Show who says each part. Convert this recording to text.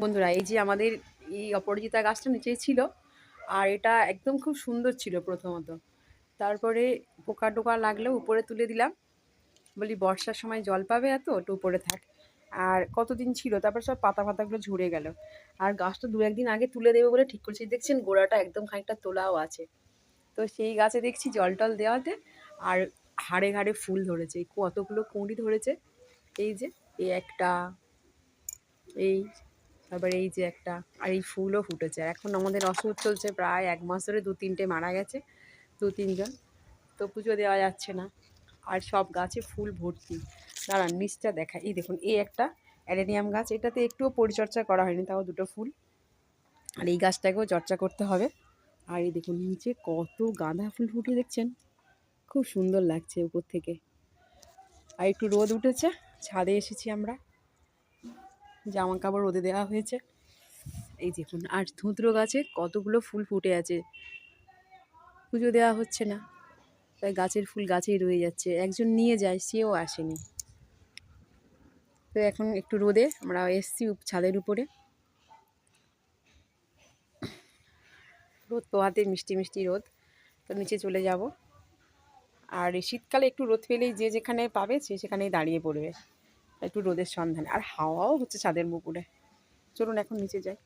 Speaker 1: বন্ধুরা, এই যে আমাদের এই অপরাজিতা গাছটা নিচেই ছিল। আর এটা একদম খুব সুন্দর ছিল প্রথমত। তারপরে পোকা টোকা লাগলেও উপরে তুলে দিলাম। বলি বর্ষার সময় জল পাবে, এত একটু উপরে থাক। আর কতদিন ছিল, তারপর সব পাতা পাতাগুলো ঝরে গেল। আর গাছটা দু একদিন আগে তুলে দেবে বলে ঠিক করেছি, দেখছেন গোড়াটা একদম খানিকটা তোলাও আছে। তো সেই গাছে দেখছি জল টল দেওয়াতে আর হাড়ে হাড়ে ফুল ধরেছে, কতগুলো কুঁড়ি ধরেছে। এই যে এই একটা, এই, তারপরে এই যে একটা, আর এই ফুলও ফুটেছে। আর এখন আমাদের অসুখ চলছে, প্রায় 1 মাস ধরে 2-3টে মারা গেছে, 2-3 জন। তো পুজো দেওয়া যাচ্ছে না। আর সব গাছে ফুল ভর্তি। দাঁড়ান নিচটা দেখাই। এই দেখুন, এই একটা অ্যাডেনিয়াম গাছ, এটাতে একটুও পরিচর্যা করা হয়নি, তাও 2টো ফুল। আর এই গাছটাকেও চর্চা করতে হবে। আর এই দেখুন নিচে কত গাঁদা ফুল ফুটে, দেখছেন? খুব সুন্দর লাগছে উপর থেকে। আর একটু রোদ উঠেছে, ছাদে এসেছি আমরা, জামা কাপড় রোদে দেওয়া হয়েছে। এই দেখুন, আর ধুতরো গাছে কতগুলো ফুল ফুটে আছে, পুজো দেওয়া হচ্ছে না, তাই গাছের ফুল গাছেই রয়ে যাচ্ছে। একজন নিয়ে যায়, সেও আসেনি। তো এখন একটু রোদে আমরা এসছি ছাদের উপরে, রোদ পোহাতে, মিষ্টি মিষ্টি রোদ। তো নিচে চলে যাব। আর এই শীতকালে একটু রোদ পেলেই যে যেখানে পাবে সে সেখানেই দাঁড়িয়ে পড়বে, একটু রোদের সন্ধানে। আর হাওয়াও হচ্ছে ছাদের উপরে। চলুন এখন নিচে যাই।